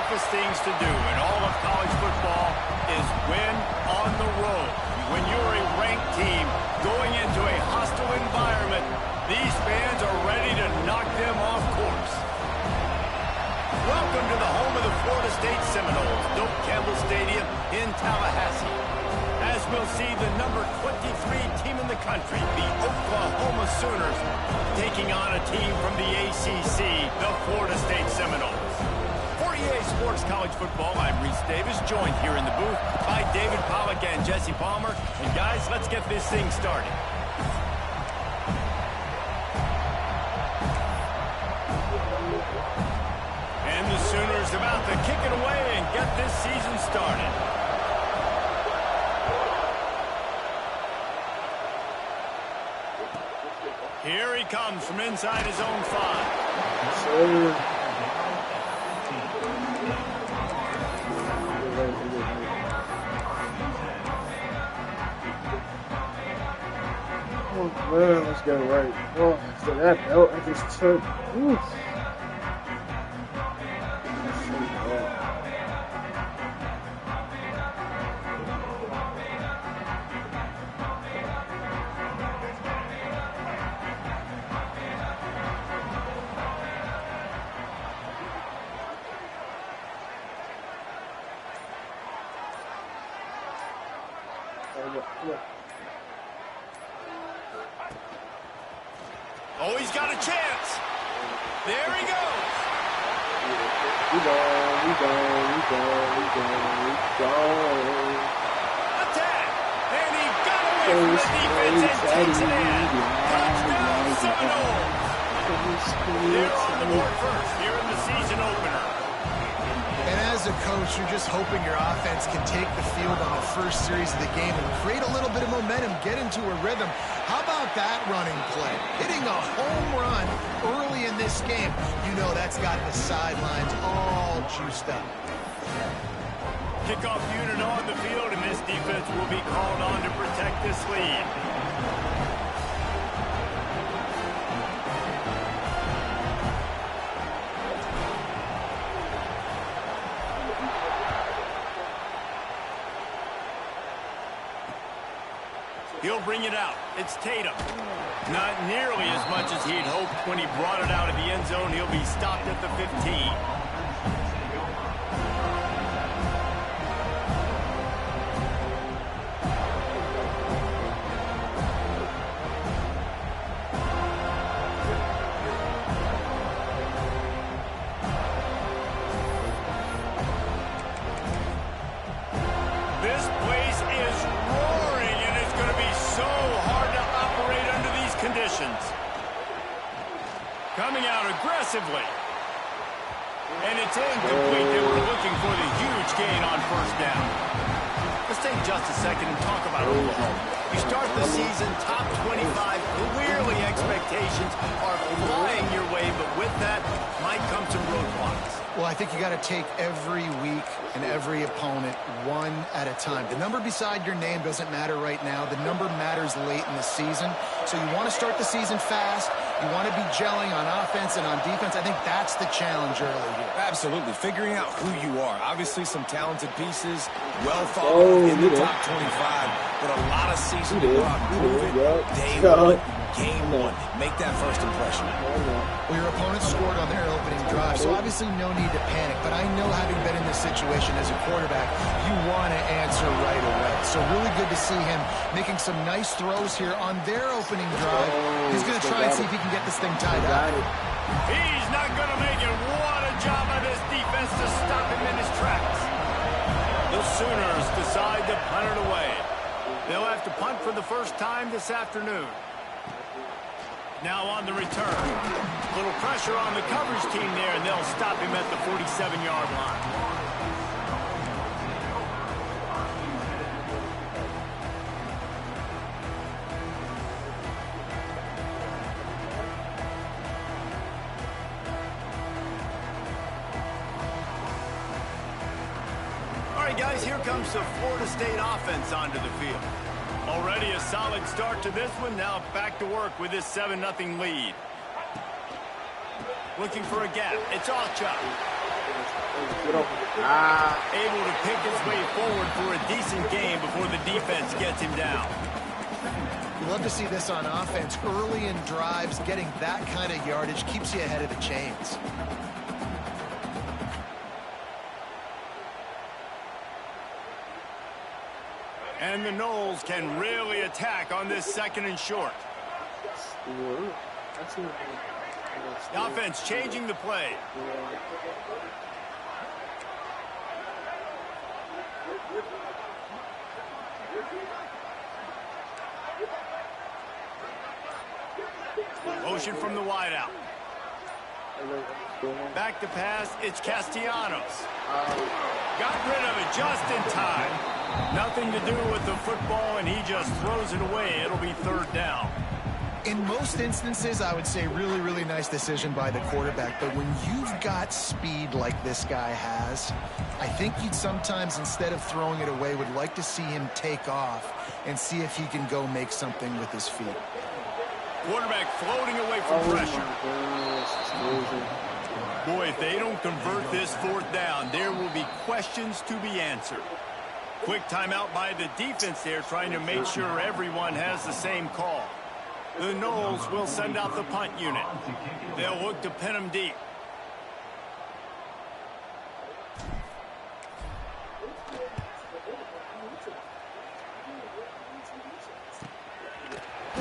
toughest things to do in all of college football is win on the road. When you're a ranked team going into a hostile environment, these fans are ready to knock them off course. Welcome to the home of the Florida State Seminoles, Doak Campbell Stadium in Tallahassee. As we'll see the number 23 team in the country, the Oklahoma Sooners, taking on a team from the ACC, the Florida State Seminoles. For EA Sports College Football, I'm Reese Davis, joined here in the booth by David Pollack and Jesse Palmer. And guys, let's get this thing started. And the Sooners about to kick it away and get this season started. Here he comes from inside his own 5. Oh man, let's go right. Oh, so that belt I just took. Oof. Oh, he's got a chance. There he goes. We go. Attack. And he got away from the defense and takes it in. Touchdown, Seminoles. They're on the board first here in the season opener. And as a coach, you're just hoping your offense can take the field on the first series of the game and create a little bit of momentum, get into a rhythm. How about that running play? Hitting a home run early in this game. You know that's got the sidelines all juiced up. Kickoff unit on the field, and this defense will be called on to protect this lead. He'll bring it out. It's Tatum. Not nearly as much as he'd hoped when he brought it out of the end zone. He'll be stopped at the 15. This place is roaring, and it's going to be so hard to operate under these conditions. Coming out aggressively. And it's incomplete. They were looking for the huge gain on first down. Let's take just a second and talk about Oklahoma. You start the season top 25. Clearly expectations are flying your way, but with that might come some roadblocks. Well, I think you got to take every week and every opponent one at a time. The number beside your name doesn't matter right now. The number matters late in the season. So you want to start the season fast. You want to be gelling on offense and on defense. I think that's the challenge early here. Absolutely. Figuring out who you are. Obviously some talented pieces, well thought of in the top 25, but a lot of season to go out and prove it. Day one, game one. Make that first impression. Well, your opponent scored on their opening drive, so obviously no need to panic. But I know, having been in this situation as a quarterback, you want to answer right away. So really good to see him making some nice throws here on their opening drive. He's going to try and see if he can get this thing tied up. He's not going to make it. What a job by this defense to stop him in his tracks. The Sooners decide to punt it away. They'll have to punt for the first time this afternoon. Now on the return. Little pressure on the coverage team there, and they'll stop him at the 47-yard line. All right, guys, here comes the Florida State offense onto the field. Already a solid start to this one. Now back to work with this 7-0 lead. Looking for a gap. It's off chop. Able to pick his way forward for a decent game before the defense gets him down. You love to see this on offense. Early in drives, getting that kind of yardage keeps you ahead of the chains. And the Noles can really attack on this 2nd and short. The offense changing the play. Motion from the wideout. Back to pass, it's Castellanos. Got rid of it just in time. Nothing to do with the football, and he just throws it away. It'll be 3rd down. In most instances, I would say really, really nice decision by the quarterback. But when you've got speed like this guy has, I think you'd sometimes, instead of throwing it away, would like to see him take off and see if he can go make something with his feet. Quarterback floating away from pressure. Boy, if they don't convert this 4th down, there will be questions to be answered. Quick timeout by the defense there, trying to make sure everyone has the same call. The Noles will send out the punt unit. They'll look to pin them deep.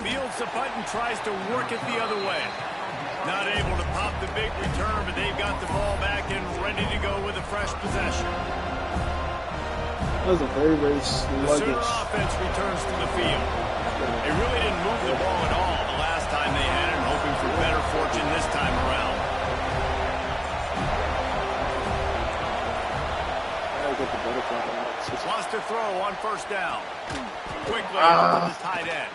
Fields the punt and tries to work it the other way. Not able to pop the big return, but they've got the ball back and ready to go with a fresh possession. That was a very, very sluggish. The Sooner offense returns to the field. They really didn't move the ball at all the last time they had it, hoping for better fortune this time around. Wants to throw on 1st down. Quickly to the tight end.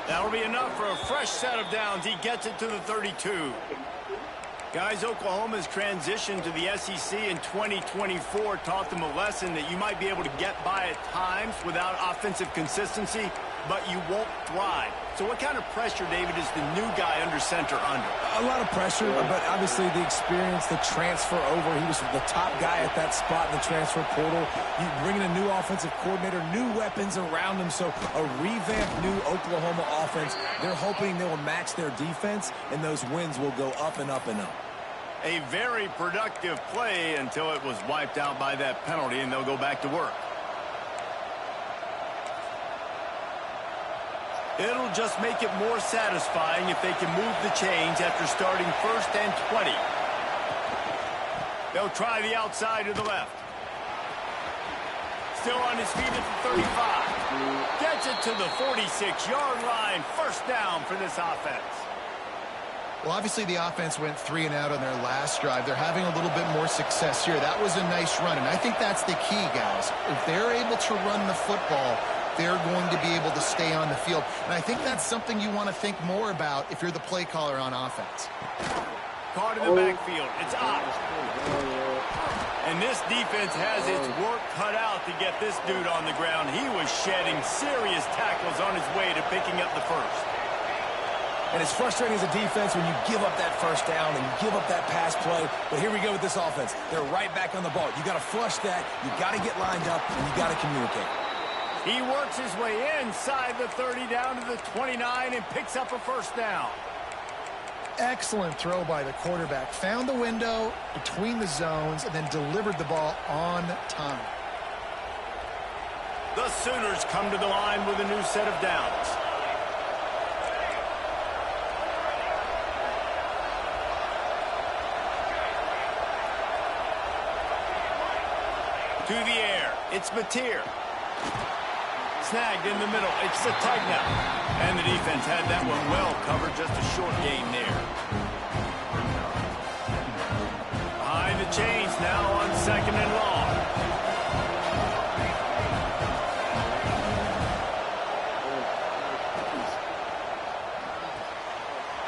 That'll be enough for a fresh set of downs. He gets it to the 32. Guys, Oklahoma's transition to the SEC in 2024 taught them a lesson that you might be able to get by at times without offensive consistency, but you won't thrive. So what kind of pressure, David, is the new guy under center under? A lot of pressure, but obviously the experience, the transfer over. He was the top guy at that spot in the transfer portal. You bring in a new offensive coordinator, new weapons around him, so a revamped new Oklahoma offense. They're hoping they will match their defense, and those wins will go up and up and up. A very productive play until it was wiped out by that penalty, and they'll go back to work. It'll just make it more satisfying if they can move the chains after starting 1st and 20. They'll try the outside to the left. Still on his feet at the 35. Gets it to the 46-yard line. 1st down for this offense. Well, obviously the offense went 3 and out on their last drive. They're having a little bit more success here. That was a nice run, and I think that's the key, guys. If they're able to run the football, they're going to be able to stay on the field. And I think that's something you want to think more about if you're the play caller on offense. Caught in the backfield. It's up. And this defense has its work cut out to get this dude on the ground. He was shedding serious tackles on his way to picking up the 1st. And it's frustrating as a defense when you give up that 1st down and you give up that pass play. But here we go with this offense. They're right back on the ball. You got to flush that. You got to get lined up, and you got to communicate. He works his way inside the 30 down to the 29 and picks up a 1st down. Excellent throw by the quarterback. Found the window between the zones and then delivered the ball on time. The Sooners come to the line with a new set of downs. To the air, it's Mateer. Snagged in the middle, it's Satagna. And the defense had that one well covered, just a short game there. Behind the chains now on 2nd and long.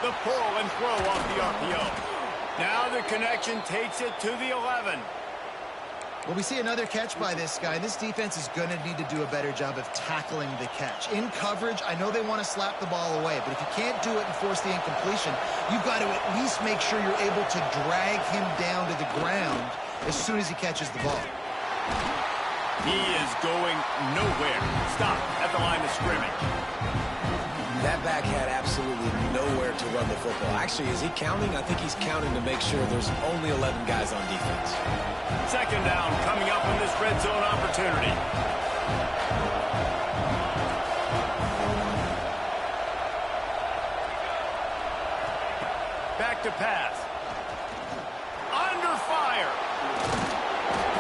The pull and throw off the RPO. Now the connection takes it to the 11. Well, we see another catch by this guy. This defense is going to need to do a better job of tackling the catch. In coverage, I know they want to slap the ball away, but if you can't do it and force the incompletion, you've got to at least make sure you're able to drag him down to the ground as soon as he catches the ball. He is going nowhere. Stop at the line of scrimmage. That back had absolutely nowhere to run the football. Actually, is he counting? I think he's counting to make sure there's only 11 guys on defense. Second down coming up in this red zone opportunity. Back to pass. Under fire.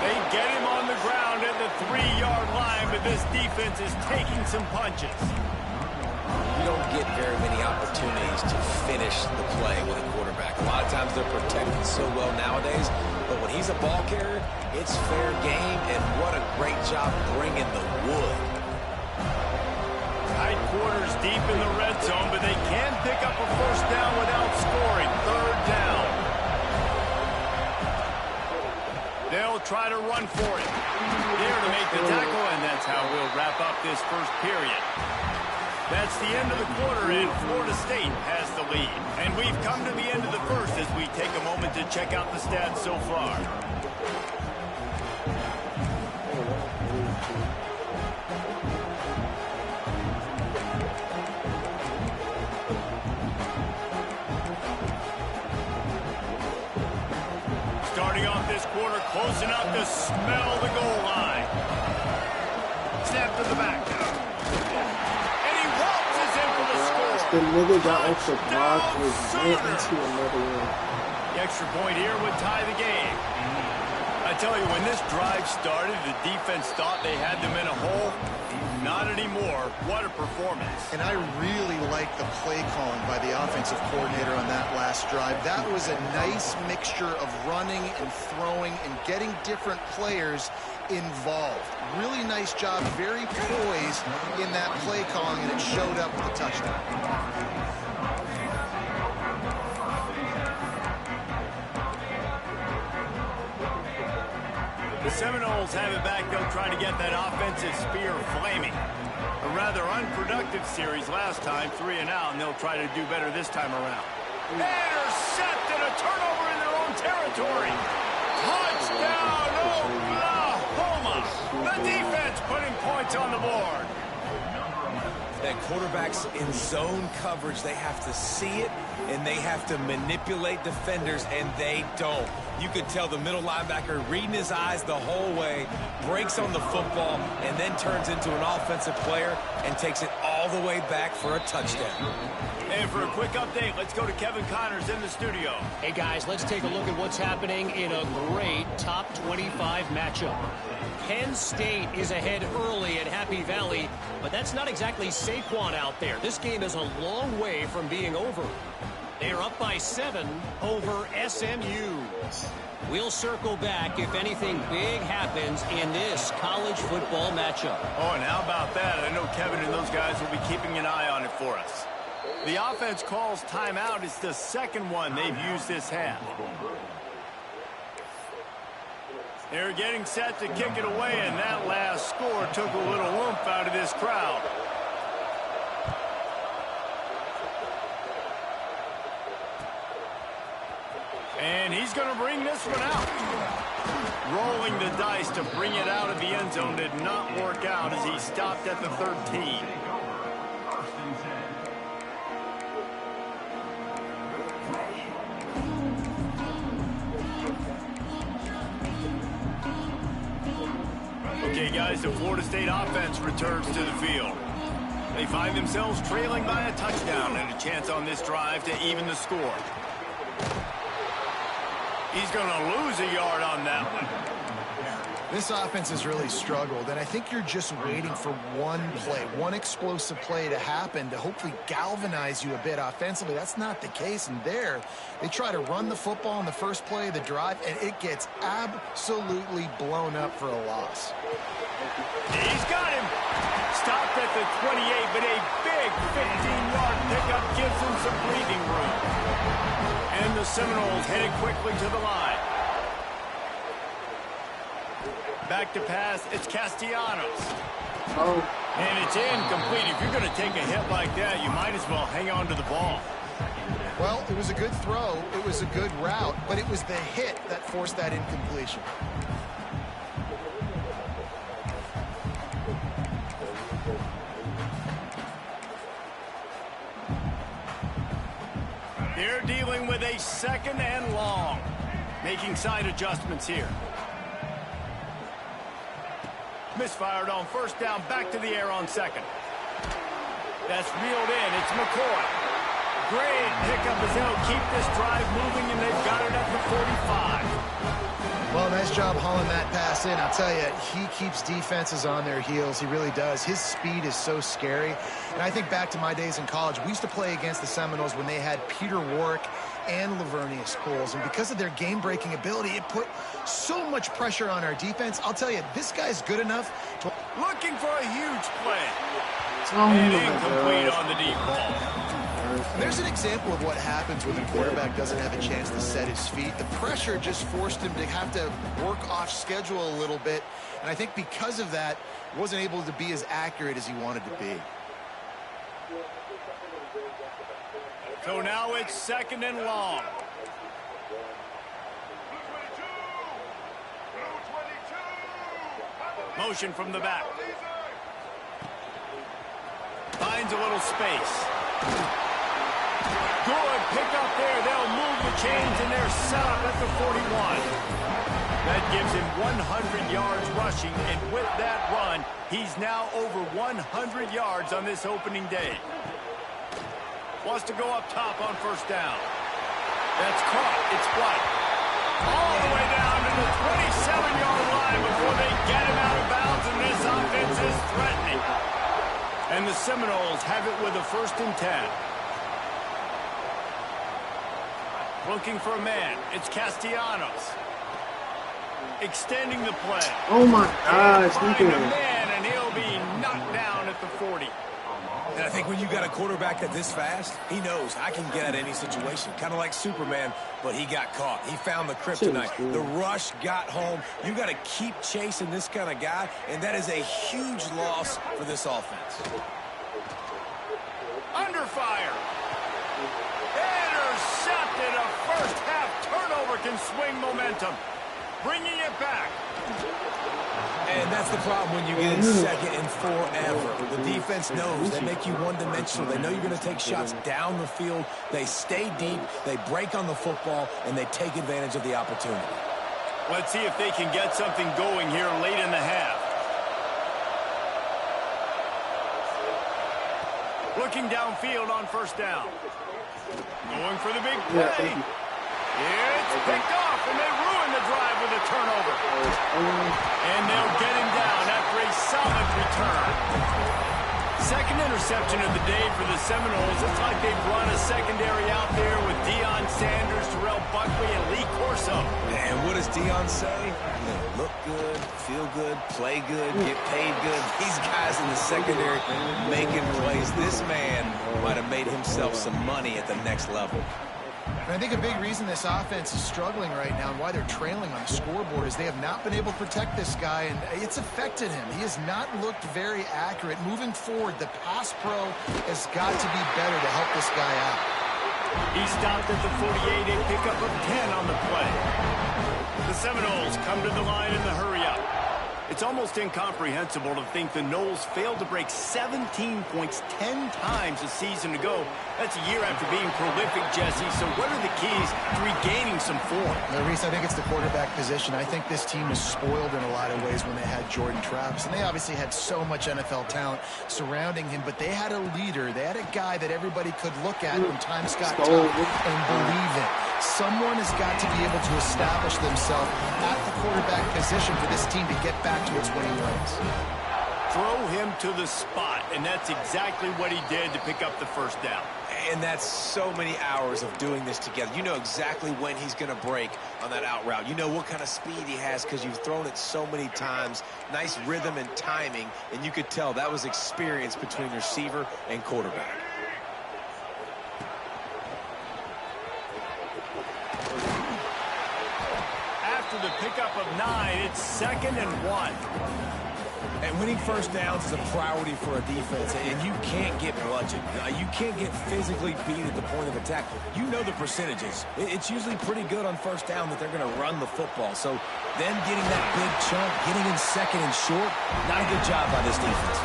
They get him on the ground at the 3-yard line, but this defense is taking some punches. You don't get very many opportunities to finish the play with a quarterback. A lot of times they're protected so well nowadays, but when he's a ball carrier, it's fair game, and what a great job bringing the wood. Tight quarters deep in the red zone, but they can pick up a first down without scoring. Third down. They'll try to run for it. There to make the tackle, and that's how we'll wrap up this first period. That's the end of the quarter, and Florida State has the lead. And we've come to the end of the first as we take a moment to check out the stats so far. Starting off this quarter, close enough to smell the goal line. Snap to the back. The nigga got extra block was went into another one. The extra point here would tie the game. I tell you, when this drive started, the defense thought they had them in a hole. Not anymore. What a performance. And I really like the play calling by the offensive coordinator on that last drive. That was a nice mixture of running and throwing and getting different players involved. Really nice job, very poised in that play calling, and it showed up with the touchdown. The Seminoles have it back. They'll try to get that offensive spear flaming. A rather unproductive series last time, 3 and out, and they'll try to do better this time around. Intercepted, a turnover in their own territory. Touchdown, Oklahoma! The defense putting points on the board. That quarterbacks in zone coverage, they have to see it, and they have to manipulate defenders, and they don't. You could tell the middle linebacker reading his eyes the whole way, breaks on the football, and then turns into an offensive player and takes it all the way back for a touchdown. And for a quick update, let's go to Kevin Connors in the studio. Hey, guys, let's take a look at what's happening in a great top 25 matchup. Penn State is ahead early at Happy Valley, but that's not exactly Saquon out there. This game is a long way from being over. They are up by 7 over SMU. We'll circle back if anything big happens in this college football matchup. Oh, and how about that? I know Kevin and those guys will be keeping an eye on it for us. The offense calls timeout. It's the second one they've used this half. They're getting set to kick it away, and that last score took a little oomph out of this crowd. And he's going to bring this one out. Rolling the dice to bring it out of the end zone did not work out as he stopped at the 13. Okay, guys, the Florida State offense returns to the field. They find themselves trailing by a touchdown and a chance on this drive to even the score. He's going to lose a yard on that one. This offense has really struggled, and I think you're just waiting for one play, one explosive play to happen to hopefully galvanize you a bit offensively. That's not the case, and there they try to run the football on the first play of the drive, and it gets absolutely blown up for a loss. He's got him. Stopped at the 28, but a big 15-yard pickup gives him some breathing room. And the Seminoles headed quickly to the line. Back to pass, it's Castellanos. Oh. And it's incomplete. If you're going to take a hit like that, you might as well hang on to the ball. Well, it was a good throw. It was a good route, but it was the hit that forced that incompletion. They're dealing with a 2nd and long. Making side adjustments here. Misfired on 1st down, back to the air on 2nd. That's reeled in. It's McCoy. Great pickup as they'll keep this drive moving, and they've got it at the 45. Well, nice job hauling that pass in. I'll tell you, he keeps defenses on their heels. He really does. His speed is so scary. And I think back to my days in college, we used to play against the Seminoles when they had Peter Warrick and Lavernius Coles. And because of their game-breaking ability, it put so much pressure on our defense. I'll tell you, this guy's good enough to... Looking for a huge play. And incomplete on the deep ball. There's an example of what happens when the quarterback doesn't have a chance to set his feet. The pressure just forced him to have to work off schedule a little bit. And I think because of that, wasn't able to be as accurate as he wanted to be. So now it's 2nd and long. Motion from the back. Finds a little space. Good pick up there. They'll move the chains, and they're set up at the 41. That gives him 100 yards rushing, and with that run, he's now over 100 yards on this opening day. Wants to go up top on 1st down. That's caught. It's White. All the way down to the 27-yard line before they get him out of bounds, and this offense is threatening. And the Seminoles have it with a 1st and 10. Looking for a man. It's Castellanos. Extending the play. Oh my gosh, Finding a man, and he'll be knocked down at the 40. And I think when you got a quarterback that this fast, he knows I can get at any situation. Kind of like Superman, but he got caught. He found the kryptonite. The rush got home. You got to keep chasing this kind of guy, and that is a huge loss for this offense. Under fire. Intercepted. A first half turnover can swing momentum. Bringing it back. And that's the problem when you get in 2nd and forever. The defense knows they make you one-dimensional. They know you're going to take shots down the field. They stay deep, they break on the football, and they take advantage of the opportunity. Let's see if they can get something going here late in the half. Looking downfield on 1st down. Going for the big play. It's picked off, and they ruin the drive with a turnover. And they'll get him down after a solid return. 2nd interception of the day for the Seminoles. It's like they've run a secondary out there with Deion Sanders, Terrell Buckley, and Lee Corso. And what does Deion say? Look good, feel good, play good, get paid good. These guys in the secondary making plays. This man might have made himself some money at the next level. And I think a big reason this offense is struggling right now and why they're trailing on the scoreboard is they have not been able to protect this guy, and it's affected him. He has not looked very accurate. Moving forward, the pass pro has got to be better to help this guy out. He stopped at the 48, a pickup of 10 on the play. The Seminoles come to the line in the hurry-up. It's almost incomprehensible to think the Noles failed to break 17 points 10 times a season ago. That's a year after being prolific, Jesse. So what are the keys to regaining some form? Reese, I think it's the quarterback position. I think this team was spoiled in a lot of ways when they had Jordan Travis. And they obviously had so much NFL talent surrounding him, but they had a leader. They had a guy that everybody could look at when times got tough and believe in. Someone has got to be able to establish themselves at the quarterback position for this team to get back to its winning ways. Throw him to the spot, and that's exactly what he did to pick up the 1st down. And that's so many hours of doing this together. You know exactly when he's going to break on that out route. You know what kind of speed he has because you've thrown it so many times. Nice rhythm and timing, and you could tell that was experience between receiver and quarterback. After the pickup of 9, it's 2nd and 1. And winning first downs is a priority for a defense, and you can't get bludgeoned. You can't get physically beat at the point of attack. You know the percentages. It's usually pretty good on first down that they're going to run the football. So them getting that big chunk, getting in second and short, not a good job by this defense.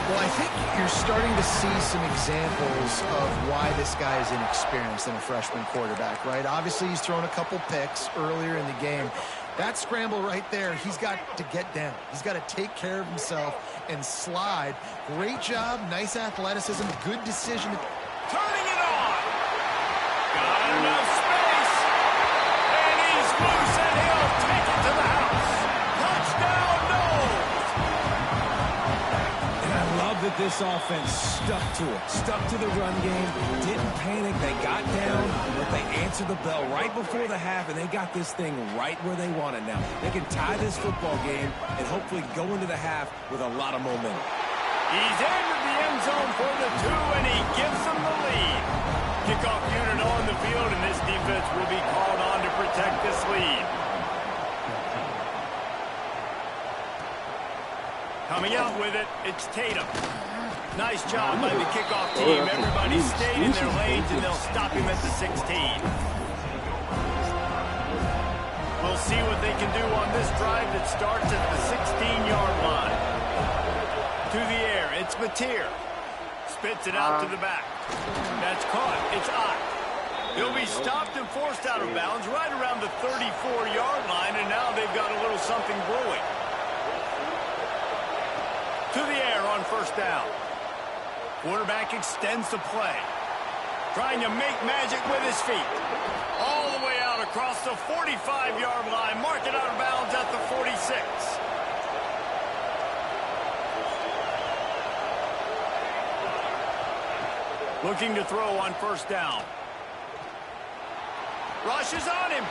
Well, I think you're starting to see some examples of why this guy is inexperienced in a freshman quarterback, right? Obviously, he's thrown a couple picks earlier in the game. That scramble right there, he's got to get down. He's got to take care of himself and slide. Great job, nice athleticism, good decision. Turning it on. Got enough space. And he's loose, and he'll take it to the house. Touchdown, no. And I love that this offense stuck to it. Stuck to the run game. Didn't panic. They got down, but they answered the bell right before the half, and they got this thing right where they want it now. They can tie this football game and hopefully go into the half with a lot of momentum. He's entered the end zone for the 2, and he gives them the lead. Kickoff unit on the field, and this defense will be called on to protect this lead. Coming out with it, it's Tatum. Nice job by the kickoff team. Everybody stayed in their lanes, and they'll stop him at the 16. We'll see what they can do on this drive that starts at the 16-yard line. To the air, it's Mateer. Spits it out to the back. That's caught. It's Ott. He'll be stopped and forced out of bounds right around the 34-yard line, and now they've got a little something brewing. To the air on first down. Quarterback extends the play. Trying to make magic with his feet. All the way out across the 45-yard line. Mark it out of bounds at the 46. Looking to throw on first down. Rushes on him.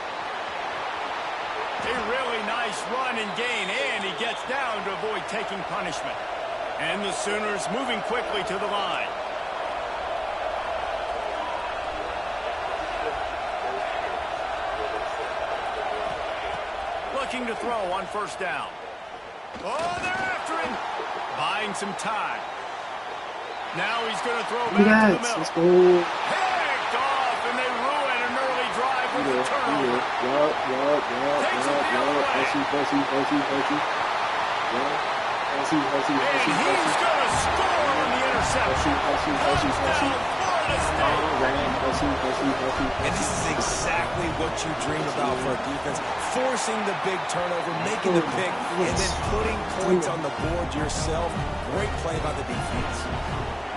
A really nice run and gain, and he gets down to avoid taking punishment. And the Sooners moving quickly to the line. Looking to throw on first down. Oh, they're after him. Buying some time. Now he's going to throw back to the middle. Let's go. Picked off, and they ruin an early drive with a turnover. Takes it the other way. And he's going to score on the interception. Touchdown, Florida State. And this is exactly what you dream about for a defense. Forcing the big turnover, making the pick, and then putting points on the board yourself. Great play by the defense.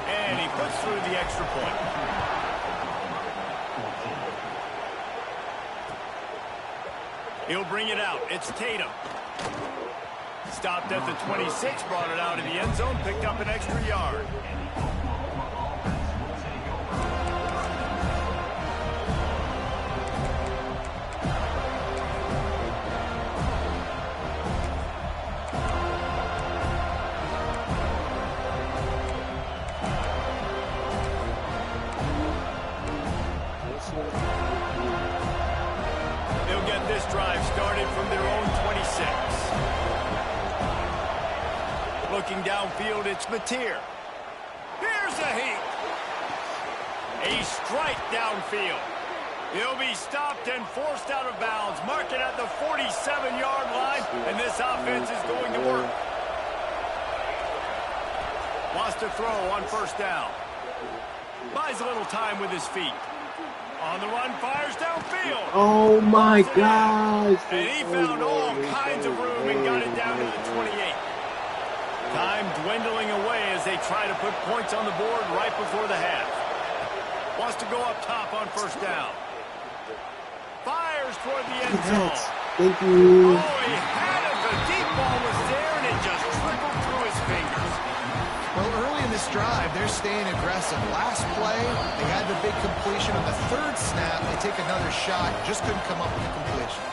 And he puts through the extra point. He'll bring it out. It's Tatum. Stopped at the 26, brought it out of the end zone, picked up an extra yard. They'll get this drive started from their own 26. Looking downfield, it's Mateer. Here's a heat. A strike downfield. He'll be stopped and forced out of bounds. Mark it at the 47-yard line, and this offense is going to work. Wants to throw on first down. Buys a little time with his feet. On the run, fires downfield. Oh my gosh. And he found all kinds of room and got it down to the 28. Time dwindling away as they try to put points on the board right before the half. Wants to go up top on first down. Fires toward the end zone. Thank you. Oh, he had it. The deep ball was there, and it just trickled through his fingers. Well, early in this drive, they're staying aggressive. Last play, they had the big completion. On the third snap, they take another shot. Just couldn't come up with the completion.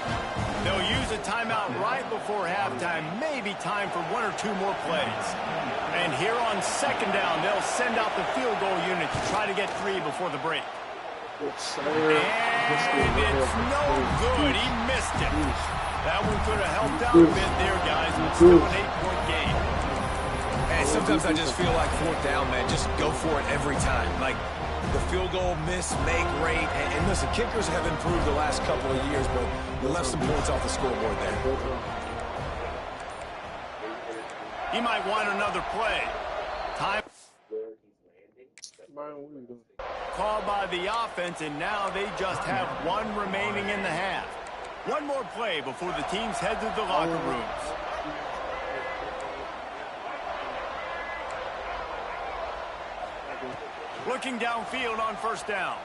They'll use a timeout right before halftime. Maybe time for one or two more plays. And here on second down, they'll send out the field goal unit to try to get 3 before the break. Yes, sir. And it's no good. He missed it. That one could have helped out a bit there, guys, but still an 8-point game. And sometimes I just feel like fourth down, man, just go for it every time. Like the field goal miss, make rate. And listen, kickers have improved the last couple of years, but they left some points off the scoreboard there. He might want another play. Time called by the offense, and now they just have one remaining in the half. One more play before the teams head to the locker rooms. Looking downfield on first down.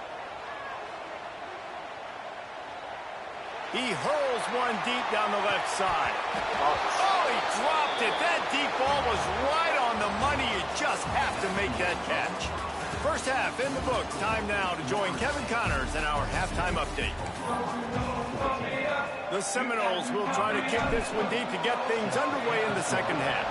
He hurls one deep down the left side. Oh, he dropped it. That deep ball was right on the money. You just have to make that catch. First half in the books. Time now to join Kevin Connors in our halftime update. The Seminoles will try to kick this one deep to get things underway in the second half.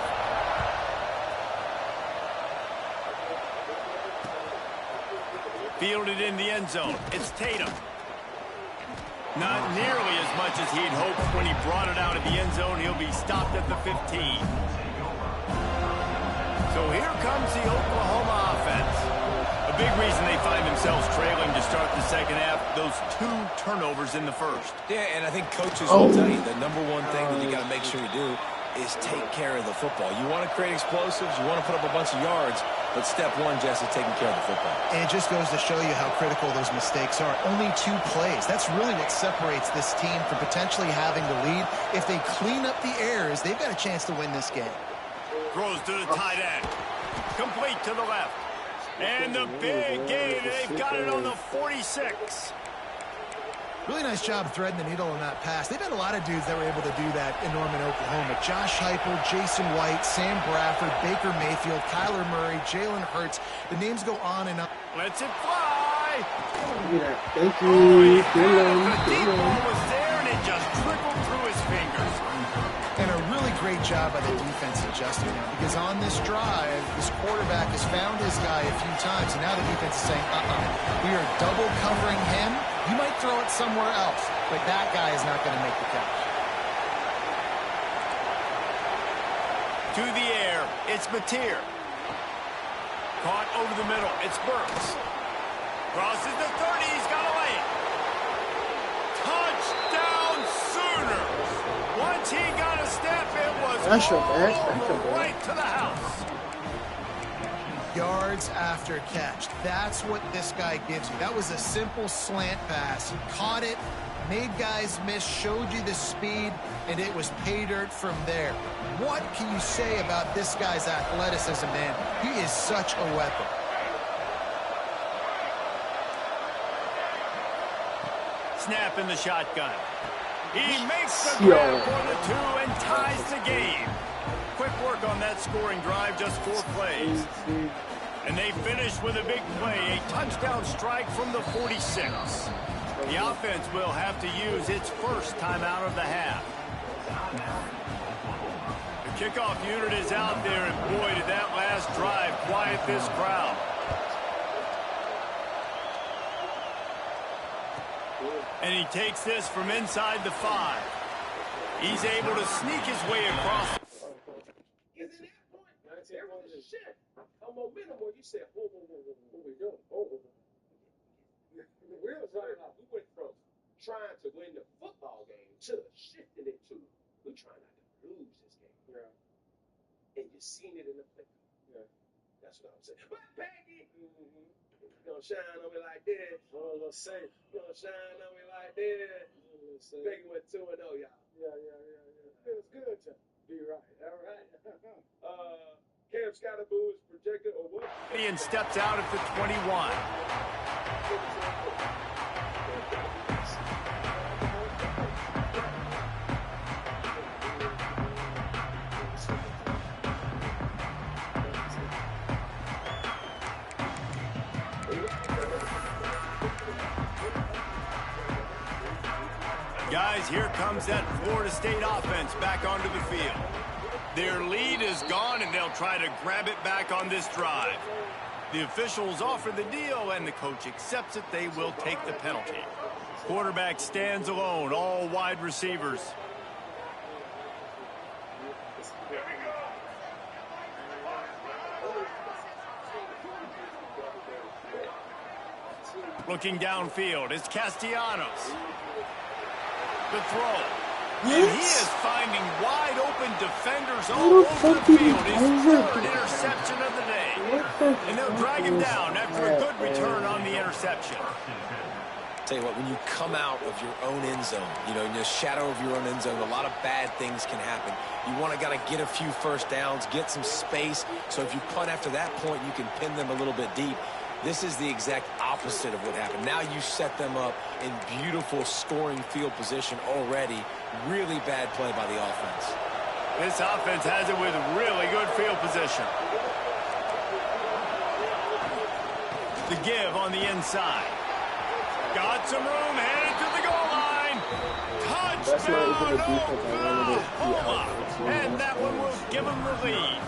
Fielded in the end zone. It's Tatum. Not nearly as much as he'd hoped when he brought it out of the end zone. He'll be stopped at the 15. So here comes the Oklahoma offense. A big reason they find themselves trailing to start the second half, those 2 turnovers in the first. Yeah, and I think coaches will tell you the number one thing that you got to make sure you do is take care of the football. You want to create explosives, you want to put up a bunch of yards, but step one, Jess, is taking care of the football. And it just goes to show you how critical those mistakes are. Only 2 plays. That's really what separates this team from potentially having the lead. If they clean up the errors, they've got a chance to win this game. Throws to the tight end. Complete to the left. And the big gain. They've got it on the 46. Really nice job threading the needle on that pass. They've had a lot of dudes that were able to do that in Norman, Oklahoma. Josh Heupel, Jason White, Sam Bradford, Baker Mayfield, Kyler Murray, Jalen Hurts. The names go on and on. Lets it fly. Thank you. The deep ball was there, and it just trickled through his fingers. And a really great job by the defense adjusting now, because on this drive, this quarterback has found his guy a few times, and now the defense is saying, we are double covering him. You might throw it somewhere else, but that guy is not going to make the catch. To the air, it's Mateer. Caught over the middle, it's Burks. Crosses the 30, he's got to lay it. Touchdown Sooners! Once he got a step, it was right to the house. Yards after catch. That's what this guy gives you. That was a simple slant pass. He caught it, made guys miss, showed you the speed, and it was pay dirt from there. What can you say about this guy's athleticism, man? He is such a weapon. Snap in the shotgun. He makes the grab for the 2 and ties the game. Quick work on that scoring drive, just 4 plays. And they finish with a big play, a touchdown strike from the 46. The offense will have to use its first timeout of the half. The kickoff unit is out there, and boy, did that last drive quiet this crowd. And he takes this from inside the 5. He's able to sneak his way across. Shit, a momentum where you said, whoa, what we doing? The wheels right off. We went from trying to win the football game to shifting it to, we're trying not to lose this game. Yeah. And you've seen it in the play. Yeah. That's what I'm saying. But Peggy, you're going to shine on me like that. Oh, let's say. You're going to shine on me like that. Peggy went 2-0, y'all. Yeah. Feels good to be right. All right. Cam Scottaboo is projected or what? And steps out at the 21. Guys, here comes that Florida State offense back onto the field. Their lead is gone, and they'll try to grab it back on this drive. The officials offer the deal, and the coach accepts it. They will take the penalty. Quarterback stands alone, all wide receivers. Looking downfield, it's Castellanos. The throw. And he is finding wide open defenders all over the field. His third interception of the day. And they'll drag him down after a good return on the interception. Tell you what, when you come out of your own end zone, you know, in the shadow of your own end zone, a lot of bad things can happen. You want to get a few first downs, get some space. So if you punt after that point, you can pin them a little bit deep. This is the exact opposite of what happened. Now you set them up in beautiful scoring field position already. Really bad play by the offense. This offense has it with really good field position. The give on the inside. Got some room, headed to the goal line. Touchdown, Oklahoma. And that one will give them the lead.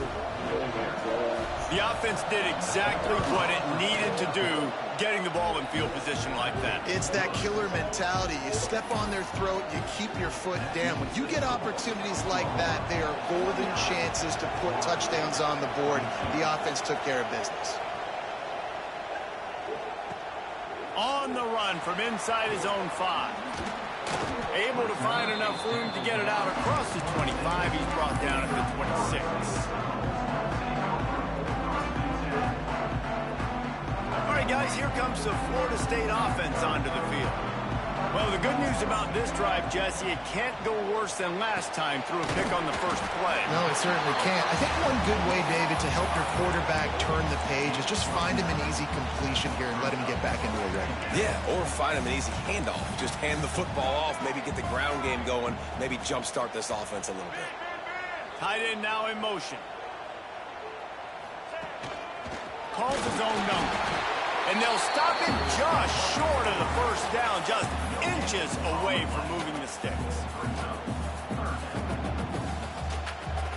The offense did exactly what it needed to do, getting the ball in field position like that. It's that killer mentality. You step on their throat, you keep your foot down. When you get opportunities like that, they are golden chances to put touchdowns on the board. The offense took care of business. On the run from inside his own 5. Able to find enough room to get it out across the 25. He's brought down at the 26. All right, guys, here comes the Florida State offense onto the field. Well, the good news about this drive, Jesse, it can't go worse than last time through a pick on the first play. No, it certainly can't. I think one good way, David, to help your quarterback turn the page is just find him an easy completion here and let him get back into a rhythm. Yeah, or find him an easy handoff. Just hand the football off, maybe get the ground game going, maybe jumpstart this offense a little bit. Tight end now in motion. Calls his own number. And they'll stop him just short of the first down, just inches away from moving the sticks.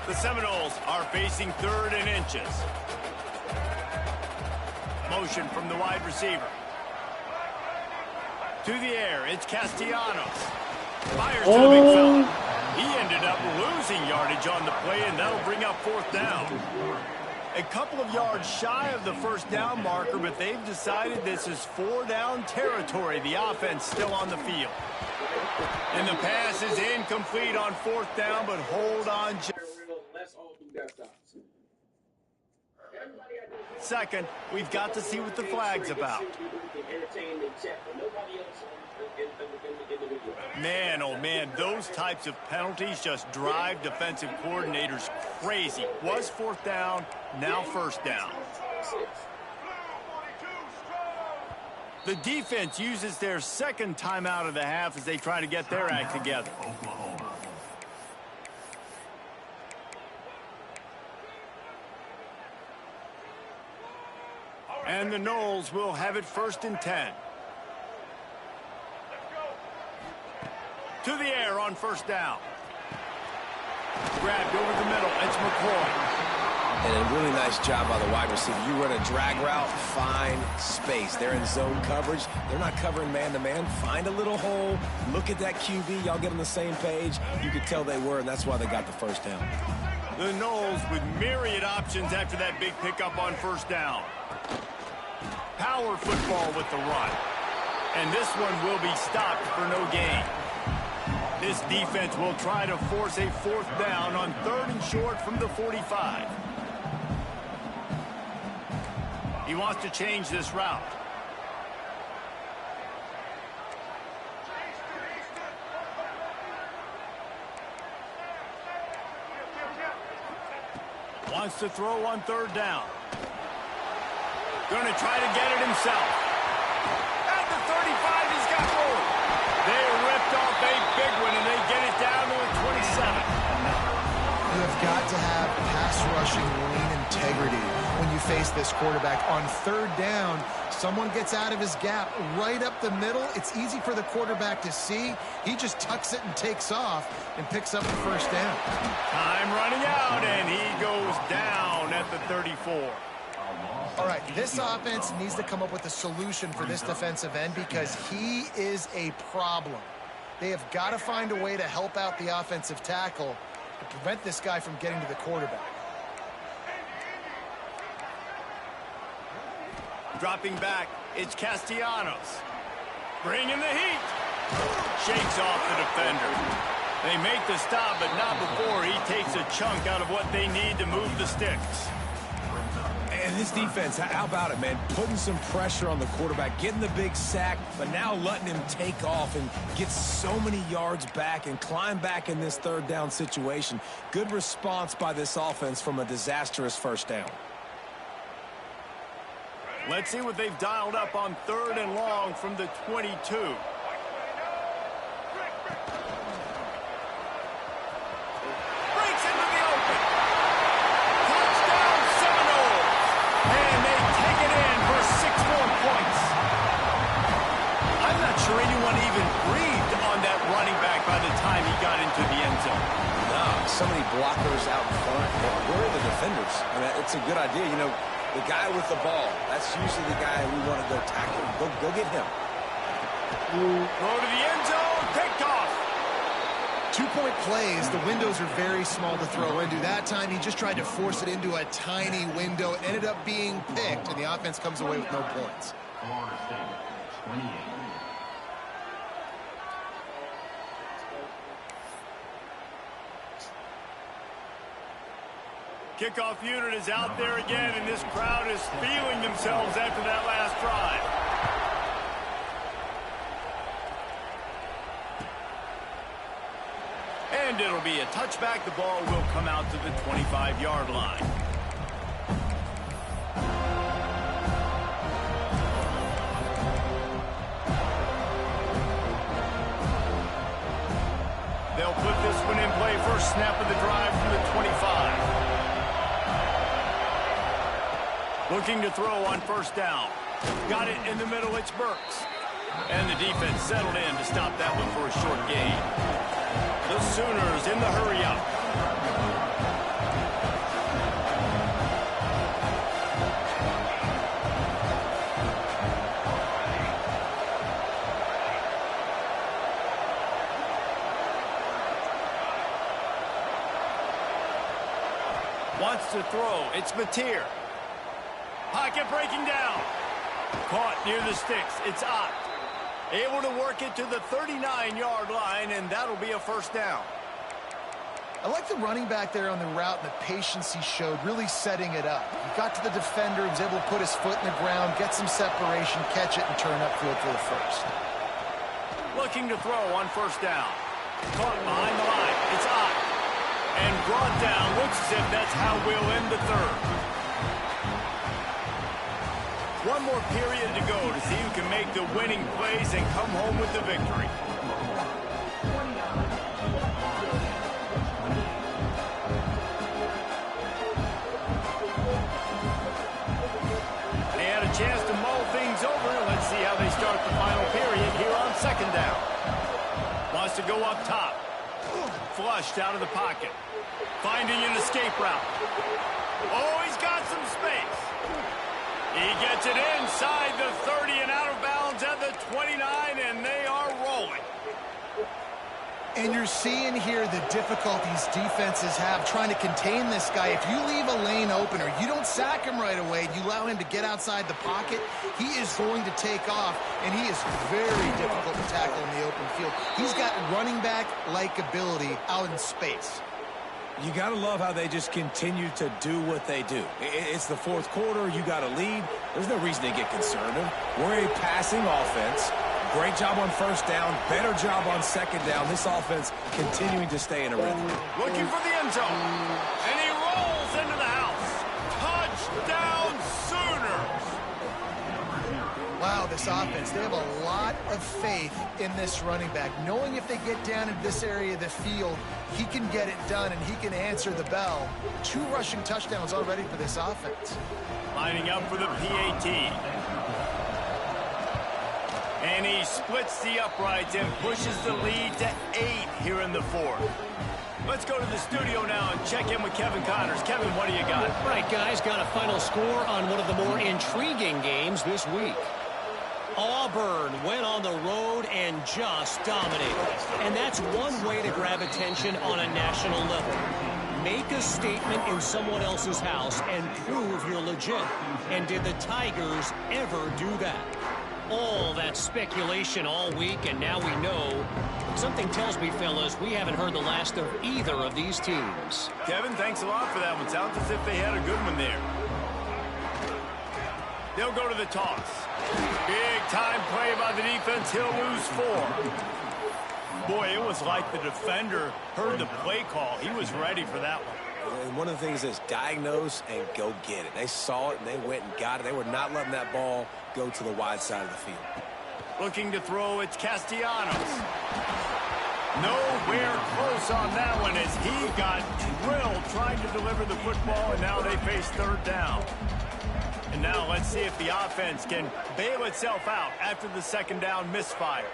The Seminoles are facing 3rd and inches. Motion from the wide receiver. To the air, it's Castellanos. Fires to the big fella. He ended up losing yardage on the play, and that'll bring up 4th down. A couple of yards shy of the first down marker, but they've decided this is 4-down territory. The offense still on the field. And the pass is incomplete on 4th down, but hold on. Second, we've got to see what the flag's about. Man, oh man, those types of penalties just drive defensive coordinators crazy. Was 4th down, now 1st down. The defense uses their second timeout of the half as they try to get their act together. And the Noles will have it 1st and 10. To the air on 1st down. Grabbed over the middle. It's McCoy. And a really nice job by the wide receiver. You run a drag route, find space. They're in zone coverage. They're not covering man-to-man. Find a little hole. Look at that QB. Y'all get on the same page. You could tell they were, and that's why they got the 1st down. The Noles with myriad options after that big pickup on 1st down. Power football with the run. And this one will be stopped for no gain. This defense will try to force a 4th down on 3rd and short from the 45. He wants to change this route. Wants to throw on 3rd down. Going to try to get it himself. At the 35, he's got room. They ripped off a big one, and they get it down to a 27. You have got to have pass rushing lean integrity when you face this quarterback. On 3rd down, someone gets out of his gap right up the middle. It's easy for the quarterback to see. He just tucks it and takes off and picks up the 1st down. Time running out, and he goes down at the 34. All right, this offense needs to come up with a solution for this defensive end because he is a problem. They have got to find a way to help out the offensive tackle to prevent this guy from getting to the quarterback. Dropping back, it's Castellanos. Bringing the heat. Shakes off the defender. They make the stop, but not before he takes a chunk out of what they need to move the sticks. And this defense, how about it, man? Putting some pressure on the quarterback, getting the big sack, but now letting him take off and get so many yards back and climb back in this third down situation. Good response by this offense from a disastrous first down. Let's see what they've dialed up on 3rd and long from the 22. So many blockers out in front. Where are the defenders? I mean, it's a good idea. You know, the guy with the ball, that's usually the guy we want to go tackle. Go get him. Go to the end zone. Picked off. 2-point plays, the windows are very small to throw into. That time, he just tried to force it into a tiny window. It ended up being picked, and the offense comes away with no points. Florida State, 28. Kickoff unit is out there again, and this crowd is feeling themselves after that last drive. And it'll be a touchback. The ball will come out to the 25-yard line. They'll put this one in play. First snap of the drive from the 25. Looking to throw on first down. Got it in the middle, it's Burks. And the defense settled in to stop that one for a short gain. The Sooners in the hurry-up. Wants to throw, it's Mateer. Pocket breaking down. Caught near the sticks. It's Ott. Able to work it to the 39-yard line, and that'll be a first down. I like the running back there on the route and the patience he showed, really setting it up. He got to the defender, he was able to put his foot in the ground, get some separation, catch it, and turn upfield for the first. Looking to throw on first down. Caught behind the line. It's Ott. And brought down. Looks as if that's how we'll end the third. One more period to go to see who can make the winning plays and come home with the victory. They had a chance to mull things over. Let's see how they start the final period here on second down. Wants to go up top. Flushed out of the pocket. Finding an escape route. Oh, he's got some space. He gets it inside the 30 and out of bounds at the 29, and they are rolling. And you're seeing here the difficulties defenses have trying to contain this guy. If you leave a lane open or you don't sack him right away, you allow him to get outside the pocket, he is going to take off, and he is very difficult to tackle in the open field. He's got running back-like ability out in space. You got to love how they just continue to do what they do. It's the fourth quarter. You got a lead. There's no reason to get concerned. We're a passing offense. Great job on first down. Better job on second down. This offense continuing to stay in a rhythm. Looking for the end zone. And he rolls into the house. Touchdown Sooners. Wow, this offense, they have a lot of faith in this running back, knowing if they get down into this area of the field, he can get it done and he can answer the bell. 2 rushing touchdowns already for this offense. Lining up for the PAT. And he splits the uprights and pushes the lead to 8 here in the fourth. Let's go to the studio now and check in with Kevin Connors. Kevin, what do you got? All right, guys, got a final score on one of the more intriguing games this week. Auburn went on the road and just dominated. And that's one way to grab attention on a national level. Make a statement in someone else's house and prove you're legit. And did the Tigers ever do that? All that speculation all week, and now we know. Something tells me, fellas, we haven't heard the last of either of these teams. Kevin, thanks a lot for that one. Sounds as if they had a good one there. They'll go to the toss. Big time play by the defense. He'll lose 4. Boy, it was like the defender heard the play call. He was ready for that one. And one of the things is diagnose and go get it. They saw it and they went and got it. They were not letting that ball go to the wide side of the field. Looking to throw, it's Castellanos. Nowhere close on that one as he got drilled trying to deliver the football, and now they face third down. And now let's see if the offense can bail itself out after the second down misfire.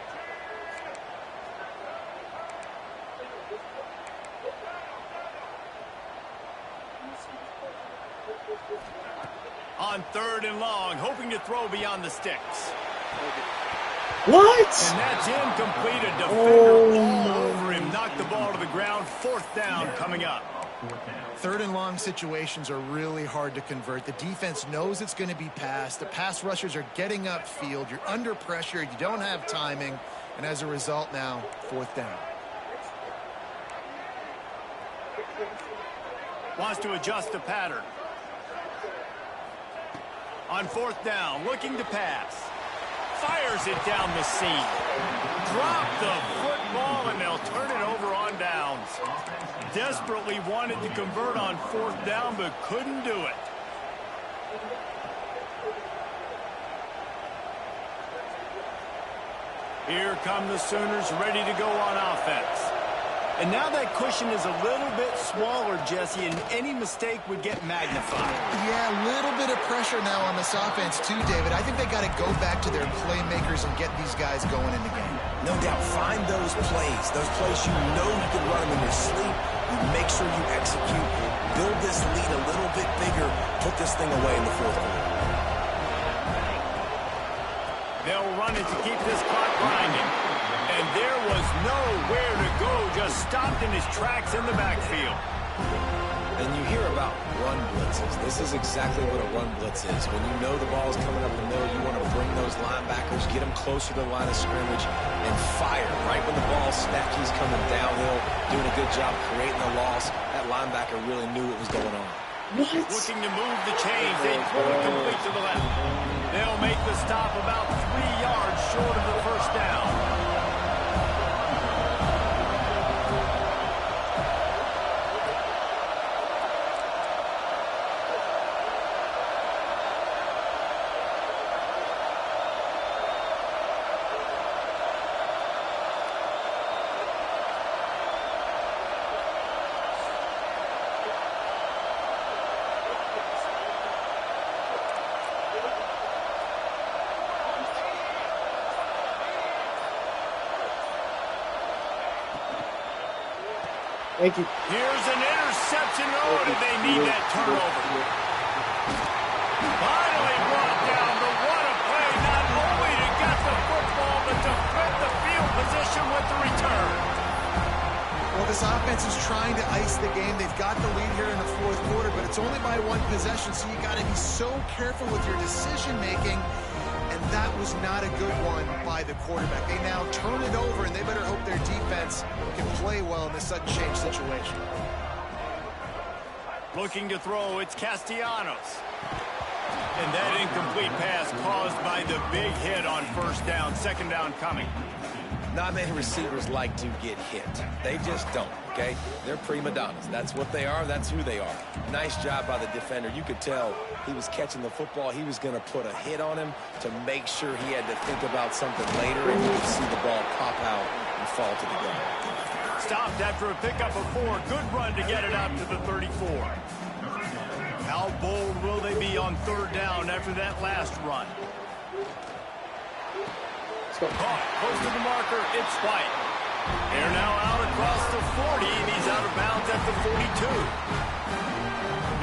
On 3rd and long, hoping to throw beyond the sticks. What? And that's incomplete. A defender all over him. Knocked the ball to the ground. 4th down coming up. 3rd and long situations are really hard to convert. The defense knows it's going to be passed. The pass rushers are getting upfield. You're under pressure. You don't have timing. And as a result now, 4th down. Wants to adjust the pattern. On 4th down, looking to pass. Fires it down the seam. Drop the football, and they'll turn it over on downs. Desperately wanted to convert on 4th down, but couldn't do it. Here come the Sooners ready to go on offense. And now that cushion is a little bit smaller, Jesse, and any mistake would get magnified. Yeah, a little bit of pressure now on this offense too, David. I think they got to go back to their playmakers and get these guys going in the game. No doubt, find those plays you know you can run them in your sleep. You make sure you execute, build this lead a little bit bigger, put this thing away in the 4th quarter. They'll run it to keep this clock grinding. And there was nowhere to go, just stopped in his tracks in the backfield. And you hear about run blitzes. This is exactly what a run blitz is. When you know the ball is coming up the middle, you want to bring those linebackers, get them closer to the line of scrimmage, and fire. Right when the ball's snapped, he's coming downhill, doing a good job creating the loss. That linebacker really knew what was going on. What? Looking to move the chains. They throw it complete to the left. They'll make the stop about 3 yards short of the first down. Thank you. Here's an interception. Oh, did they need that turnover? Finally brought down, but what a play. Not only to get the football, but to flip the field position with the return. Well, this offense is trying to ice the game. They've got the lead here in the 4th quarter, but it's only by 1 possession, so you got to be so careful with your decision-making. And that was not a good one by the quarterback. They now turn it over, and they better hope their defense can play well in this sudden change situation. Looking to throw, it's Castellanos. And that incomplete pass caused by the big hit on 1st down, 2nd down coming. Not many receivers like to get hit. They just don't, okay? They're prima donnas. That's what they are. That's who they are. Nice job by the defender. You could tell he was catching the football. He was going to put a hit on him to make sure he had to think about something later, and you could see the ball pop out and fall to the ground. Stopped after a pickup of 4. Good run to get it out to the 34. How bold will they be on 3rd down after that last run? Caught close to the marker. It's White. They're now out across the 40, and he's out of bounds at the 42.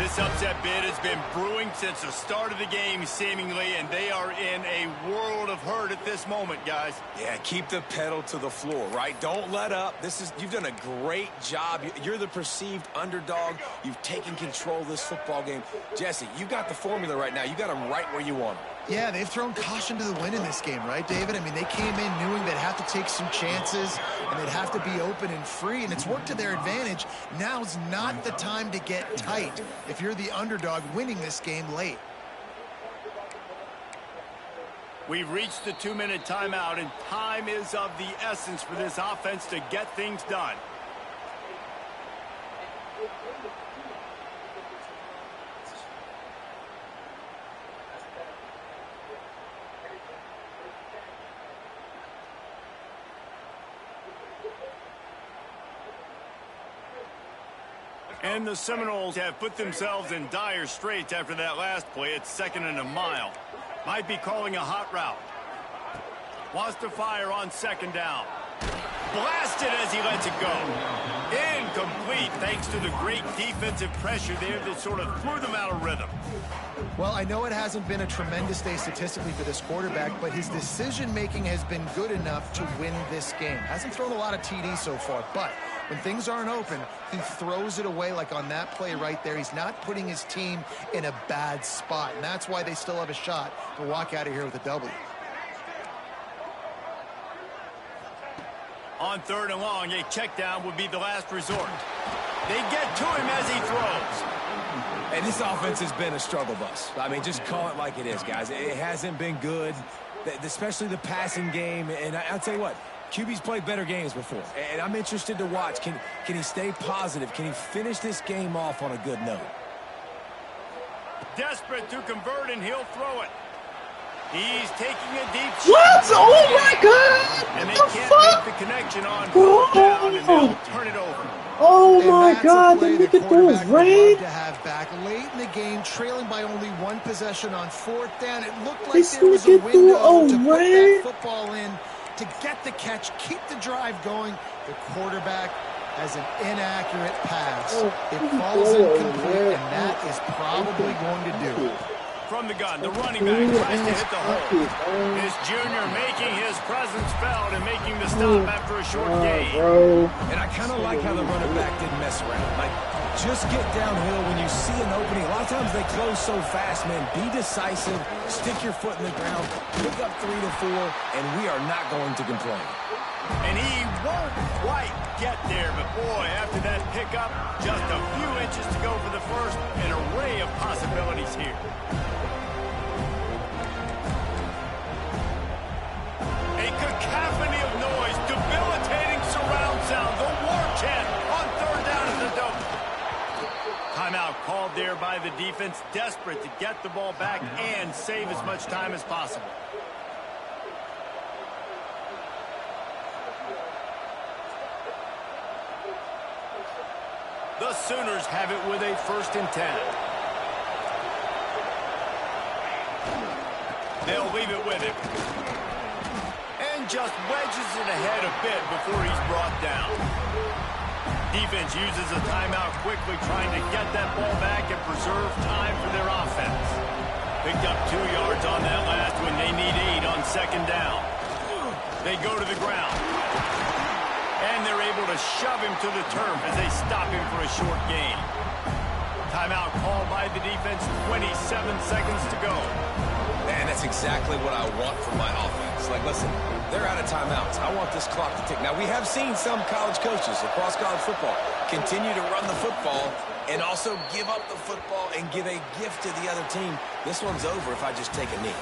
This upset bid has been brewing since the start of the game, seemingly, and they are in a world of hurt at this moment, guys. Yeah, keep the pedal to the floor, right? Don't let up. You've done a great job. You're the perceived underdog. You've taken control of this football game. Jesse, you got the formula right now. You got them right where you want them. Yeah, they've thrown caution to the wind in this game, right, David? I mean, they came in knowing they'd have to take some chances and they'd have to be open and free, and it's worked to their advantage. Now's not the time to get tight if you're the underdog winning this game late. We've reached the 2-minute timeout, and time is of the essence for this offense to get things done. And the Seminoles have put themselves in dire straits after that last play. It's 2nd and a mile. Might be calling a hot route. Wants to fire on 2nd down. Blasted as he lets it go. Incomplete thanks to the great defensive pressure there that sort of threw them out of rhythm. Well, I know it hasn't been a tremendous day statistically for this quarterback, but his decision-making has been good enough to win this game. Hasn't thrown a lot of TDs so far, but when things aren't open, he throws it away like on that play right there. He's not putting his team in a bad spot, and that's why they still have a shot to walk out of here with a W. On 3rd and long, a check down would be the last resort. They get to him as he throws. And this offense has been a struggle bus. I mean, just call it like it is, guys. It hasn't been good, especially the passing game. And I'll tell you what, QB's played better games before. And I'm interested to watch. Can he stay positive? Can he finish this game off on a good note? Desperate to convert, and he'll throw it. He's taking a deep shot. What? Oh my God! And they What the can't fuck? make the connection on fourth down, and they'll turn it over. Oh And my that's a God! play Look the at those, quarterback would right? love to have back late in the game, trailing by only one possession on 4th down. It looked like This there was a nigga threw window a to put red. that football in to get the catch, keep the drive going. The quarterback has an inaccurate pass. It falls incomplete, and that is probably going to do it. From the gun, the running back tries to hit the hole. This junior making his presence felt and making the stop after a short gain. And I kind of like how the running back didn't mess around. Like, just get downhill when you see an opening. A lot of times they close so fast, man. Be decisive. Stick your foot in the ground. Pick up 3 to 4, and we are not going to complain. And he won't quite get there, but boy, after that pickup, just a few inches to go for the first. An array of possibilities here. A cacophony of noise, debilitating surround sound, the war chant on 3rd down at the dope. Timeout called there by the defense, desperate to get the ball back and save as much time as possible. The Sooners have it with a 1st and 10. They'll leave it with him. And just wedges it ahead a bit before he's brought down. Defense uses a timeout quickly, trying to get that ball back and preserve time for their offense. Picked up 2 yards on that last one. They need 8 on 2nd down. They go to the ground. And they're able to shove him to the turf as they stop him for a short gain. Timeout called by the defense, 27 seconds to go. Man, that's exactly what I want from my offense. Like, listen, they're out of timeouts. I want this clock to tick. Now, we have seen some college coaches across college football continue to run the football and also give up the football and give a gift to the other team. This one's over if I just take a knee.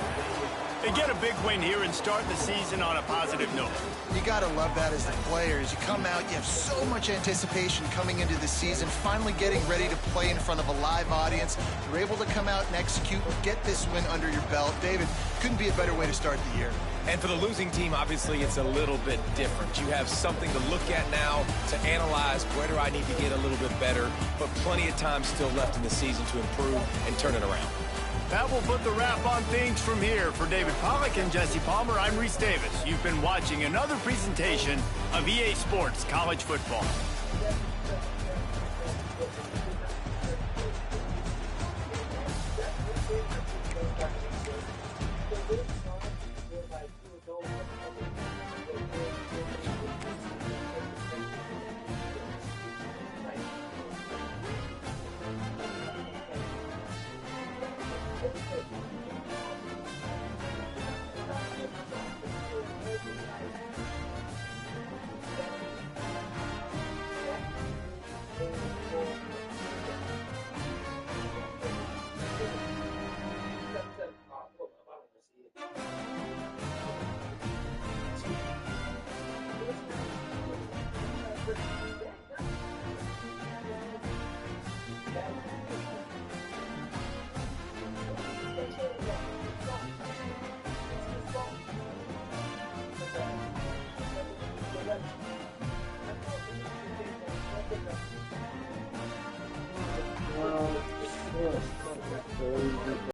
They get a big win here and start the season on a positive note. You got to love that as the players. You come out, you have so much anticipation coming into the season, finally getting ready to play in front of a live audience. You're able to come out and execute, get this win under your belt. David, couldn't be a better way to start the year. And for the losing team, obviously, it's a little bit different. You have something to look at now to analyze where do I need to get a little bit better, but plenty of time still left in the season to improve and turn it around. That will put the wrap on things from here. For David Pollack and Jesse Palmer, I'm Reese Davis. You've been watching another presentation of EA Sports College Football. Thank you.